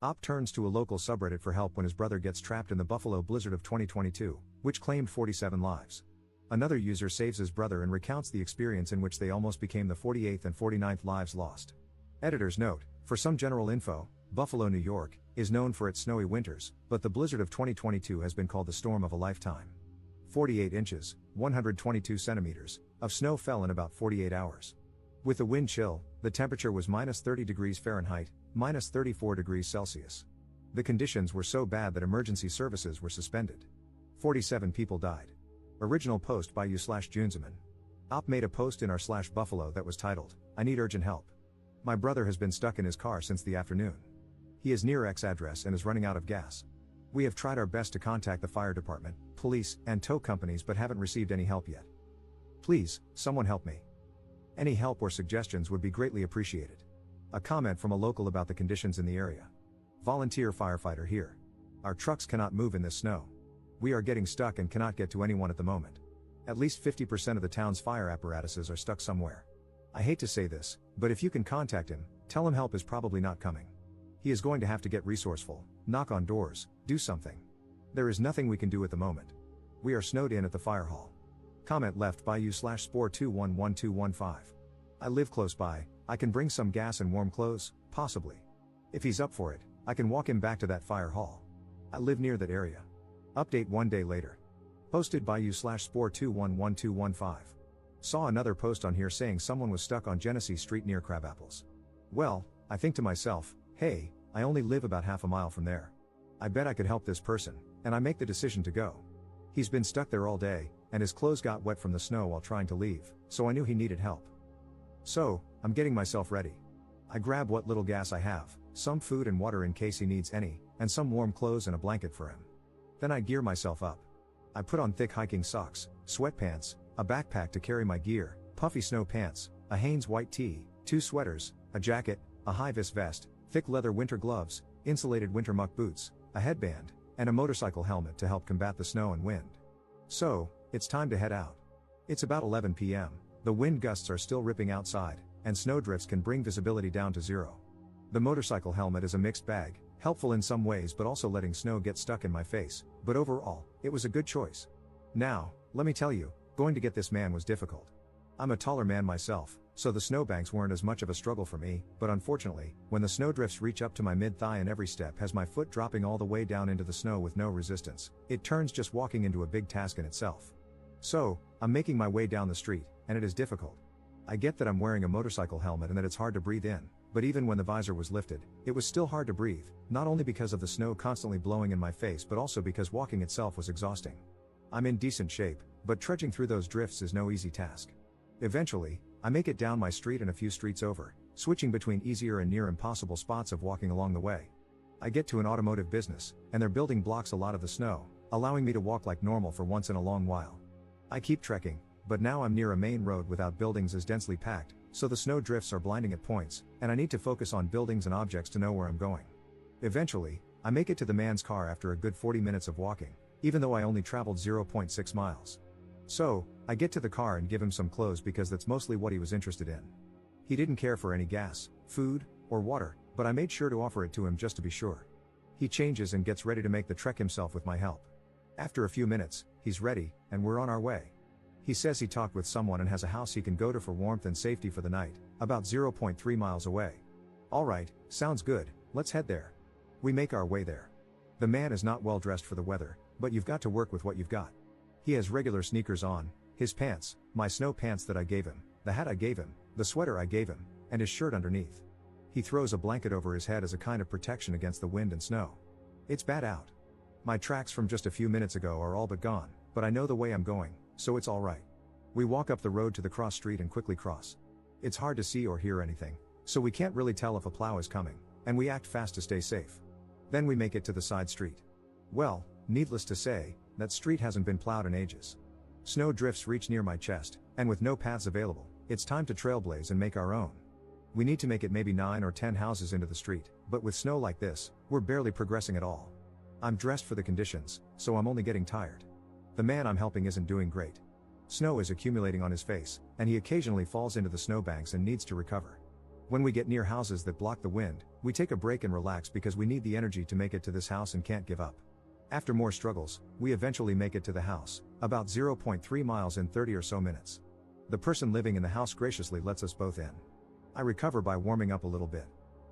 Op turns to a local subreddit for help when his brother gets trapped in the Buffalo blizzard of 2022, which claimed 47 lives. Another user saves his brother and recounts the experience in which they almost became the 48th and 49th lives lost. Editor's note: for some general info, Buffalo, New York, is known for its snowy winters, but the blizzard of 2022 has been called the storm of a lifetime. 48 inches, 122 centimeters, of snow fell in about 48 hours. With the wind chill, the temperature was minus 30 degrees Fahrenheit, minus 34 degrees Celsius. The conditions were so bad that emergency services were suspended. 47 people died. Original post by u/Junzeman. Op made a post in r/Buffalo that was titled, "I need urgent help. My brother has been stuck in his car since the afternoon. He is near X address and is running out of gas. We have tried our best to contact the fire department, police, and tow companies but haven't received any help yet. Please, someone help me. Any help or suggestions would be greatly appreciated." A comment from a local about the conditions in the area. Volunteer firefighter here. Our trucks cannot move in this snow. We are getting stuck and cannot get to anyone at the moment. At least 50% of the town's fire apparatuses are stuck somewhere. I hate to say this, but if you can contact him, tell him help is probably not coming. He is going to have to get resourceful, knock on doors, do something. There is nothing we can do at the moment. We are snowed in at the fire hall. Comment left by u/spore211215. I live close by, I can bring some gas and warm clothes, possibly. If he's up for it, I can walk him back to that fire hall. I live near that area. Update 1 day later. Posted by u/spore211215. Saw another post on here saying someone was stuck on Genesee Street near Crabapples. Well, I think to myself, hey, I only live about half a mile from there. I bet I could help this person, and I make the decision to go. He's been stuck there all day, and his clothes got wet from the snow while trying to leave, so I knew he needed help. So, I'm getting myself ready. I grab what little gas I have, some food and water in case he needs any, and some warm clothes and a blanket for him. Then I gear myself up. I put on thick hiking socks, sweatpants, a backpack to carry my gear, puffy snow pants, a Hanes white tee, 2 sweaters, a jacket, a high-vis vest, thick leather winter gloves, insulated winter muck boots, a headband, and a motorcycle helmet to help combat the snow and wind. So, it's time to head out. It's about 11 p.m., the wind gusts are still ripping outside, and snowdrifts can bring visibility down to zero. The motorcycle helmet is a mixed bag, helpful in some ways but also letting snow get stuck in my face, but overall, it was a good choice. Now, let me tell you, going to get this man was difficult. I'm a taller man myself, so the snowbanks weren't as much of a struggle for me, but unfortunately, when the snowdrifts reach up to my mid-thigh and every step has my foot dropping all the way down into the snow with no resistance, it turns just walking into a big task in itself. So, I'm making my way down the street, and it is difficult. I get that I'm wearing a motorcycle helmet and that it's hard to breathe in, but even when the visor was lifted, it was still hard to breathe, not only because of the snow constantly blowing in my face but also because walking itself was exhausting. I'm in decent shape, but trudging through those drifts is no easy task. Eventually, I make it down my street and a few streets over, switching between easier and near impossible spots of walking along the way. I get to an automotive business, and their building blocks a lot of the snow, allowing me to walk like normal for once in a long while. I keep trekking, but now I'm near a main road without buildings as densely packed, so the snow drifts are blinding at points, and I need to focus on buildings and objects to know where I'm going. Eventually, I make it to the man's car after a good 40 minutes of walking, even though I only traveled 0.6 miles. So, I get to the car and give him some clothes because that's mostly what he was interested in. He didn't care for any gas, food, or water, but I made sure to offer it to him just to be sure. He changes and gets ready to make the trek himself with my help. After a few minutes, he's ready, and we're on our way. He says he talked with someone and has a house he can go to for warmth and safety for the night, about 0.3 miles away. Alright, sounds good, let's head there. We make our way there. The man is not well dressed for the weather, but you've got to work with what you've got. He has regular sneakers on, his pants, my snow pants that I gave him, the hat I gave him, the sweater I gave him, and his shirt underneath. He throws a blanket over his head as a kind of protection against the wind and snow. It's bad out. My tracks from just a few minutes ago are all but gone, but I know the way I'm going, so it's alright. We walk up the road to the cross street and quickly cross. It's hard to see or hear anything, so we can't really tell if a plow is coming, and we act fast to stay safe. Then we make it to the side street. Well, needless to say, that street hasn't been plowed in ages. Snow drifts reach near my chest, and with no paths available, it's time to trailblaze and make our own. We need to make it maybe 9 or 10 houses into the street, but with snow like this, we're barely progressing at all. I'm dressed for the conditions, so I'm only getting tired. The man I'm helping isn't doing great. Snow is accumulating on his face, and he occasionally falls into the snowbanks and needs to recover. When we get near houses that block the wind, we take a break and relax because we need the energy to make it to this house and can't give up. After more struggles, we eventually make it to the house, about 0.3 miles in 30 or so minutes. The person living in the house graciously lets us both in. I recover by warming up a little bit.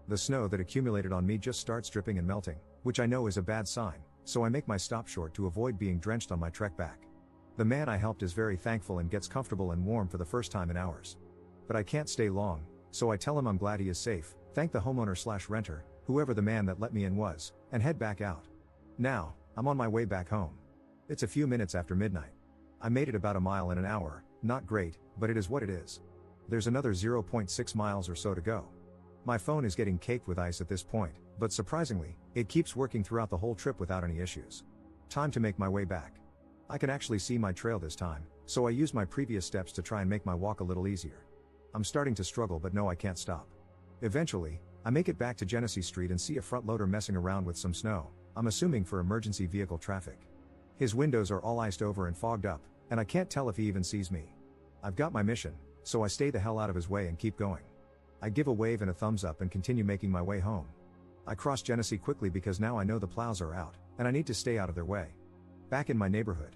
The snow that accumulated on me just starts dripping and melting, which I know is a bad sign, so I make my stop short to avoid being drenched on my trek back. The man I helped is very thankful and gets comfortable and warm for the first time in hours. But I can't stay long, so I tell him I'm glad he is safe, thank the homeowner/renter, whoever the man that let me in was, and head back out. Now, I'm on my way back home. It's a few minutes after midnight. I made it about a mile in an hour, not great, but it is what it is. There's another 0.6 miles or so to go. My phone is getting caked with ice at this point, but surprisingly, it keeps working throughout the whole trip without any issues. Time to make my way back. I can actually see my trail this time, so I use my previous steps to try and make my walk a little easier. I'm starting to struggle but no, I can't stop. Eventually, I make it back to Genesee Street and see a front loader messing around with some snow, I'm assuming for emergency vehicle traffic. His windows are all iced over and fogged up, and I can't tell if he even sees me. I've got my mission, so I stay the hell out of his way and keep going. I give a wave and a thumbs up and continue making my way home. I cross Genesee quickly because now I know the plows are out, and I need to stay out of their way. Back in my neighborhood.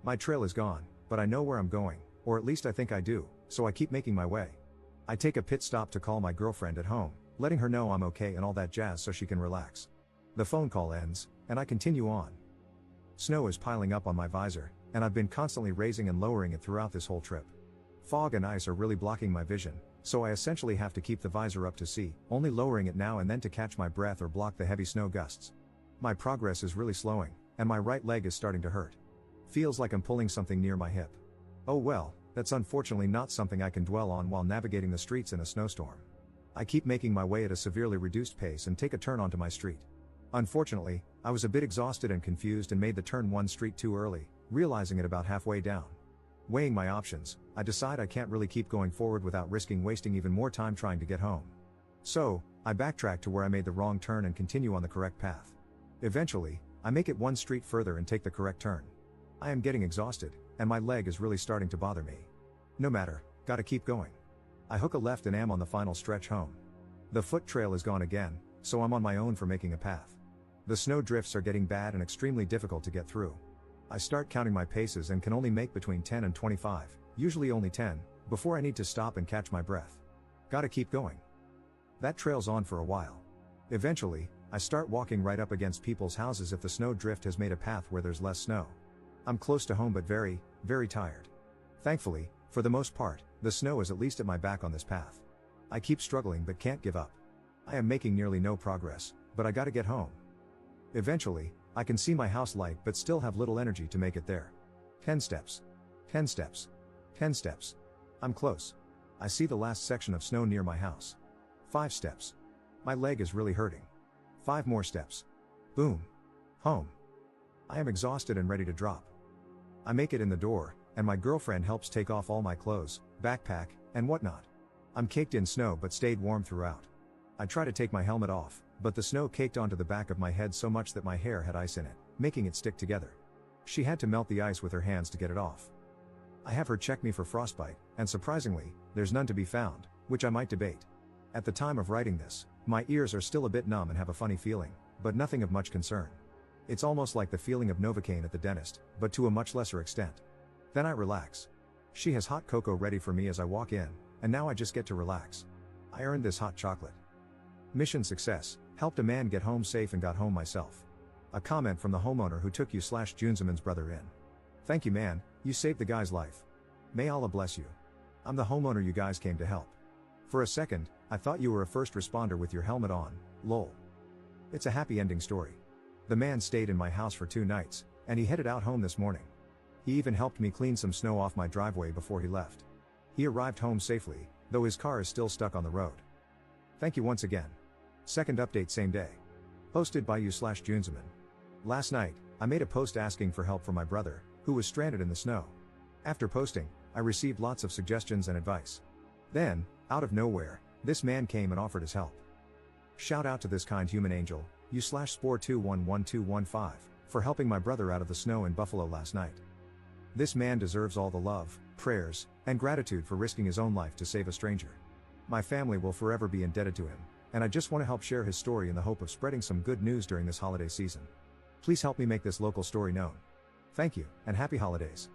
My trail is gone, but I know where I'm going, or at least I think I do, so I keep making my way. I take a pit stop to call my girlfriend at home, letting her know I'm okay and all that jazz so she can relax. The phone call ends, and I continue on. Snow is piling up on my visor, and I've been constantly raising and lowering it throughout this whole trip. Fog and ice are really blocking my vision, so I essentially have to keep the visor up to see, only lowering it now and then to catch my breath or block the heavy snow gusts. My progress is really slowing, and my right leg is starting to hurt. Feels like I'm pulling something near my hip. Oh well, that's unfortunately not something I can dwell on while navigating the streets in a snowstorm. I keep making my way at a severely reduced pace and take a turn onto my street. Unfortunately, I was a bit exhausted and confused and made the turn one street too early, realizing it about halfway down. Weighing my options, I decide I can't really keep going forward without risking wasting even more time trying to get home. So, I backtrack to where I made the wrong turn and continue on the correct path. Eventually, I make it one street further and take the correct turn. I am getting exhausted, and my leg is really starting to bother me. No matter, gotta keep going. I hook a left and am on the final stretch home. The foot trail is gone again, so I'm on my own for making a path. The snow drifts are getting bad and extremely difficult to get through. I start counting my paces and can only make between 10 and 25, usually only 10, before I need to stop and catch my breath. Gotta keep going. That trail's on for a while. Eventually, I start walking right up against people's houses if the snow drift has made a path where there's less snow. I'm close to home but very, very tired. Thankfully, for the most part, the snow is at least at my back on this path. I keep struggling but can't give up. I am making nearly no progress, but I gotta get home. Eventually, I can see my house light but still have little energy to make it there. 10 steps. 10 steps. 10 steps. I'm close. I see the last section of snow near my house. 5 steps. My leg is really hurting. 5 more steps. Boom. Home. I am exhausted and ready to drop. I make it in the door, and my girlfriend helps take off all my clothes, backpack, and whatnot. I'm caked in snow but stayed warm throughout. I try to take my helmet off, but the snow caked onto the back of my head so much that my hair had ice in it, making it stick together. She had to melt the ice with her hands to get it off. I have her check me for frostbite, and surprisingly, there's none to be found, which I might debate. At the time of writing this, my ears are still a bit numb and have a funny feeling, but nothing of much concern. It's almost like the feeling of Novocaine at the dentist, but to a much lesser extent. Then I relax. She has hot cocoa ready for me as I walk in, and now I just get to relax. I earned this hot chocolate. Mission success, helped a man get home safe and got home myself. A comment from the homeowner who took you/Junzeman's brother in. Thank you man, you saved the guy's life. May Allah bless you. I'm the homeowner you guys came to help. For a second, I thought you were a first responder with your helmet on, lol. It's a happy ending story. The man stayed in my house for 2 nights, and he headed out home this morning. He even helped me clean some snow off my driveway before he left. He arrived home safely, though his car is still stuck on the road. Thank you once again. Second update same day. Posted by you/Junzeman. Last night, I made a post asking for help from my brother, who was stranded in the snow. After posting, I received lots of suggestions and advice. Then, out of nowhere, this man came and offered his help. Shout out to this kind human angel, you/Spore211215, for helping my brother out of the snow in Buffalo last night. This man deserves all the love, prayers, and gratitude for risking his own life to save a stranger. My family will forever be indebted to him, and I just want to help share his story in the hope of spreading some good news during this holiday season. Please help me make this local story known. Thank you, and happy holidays.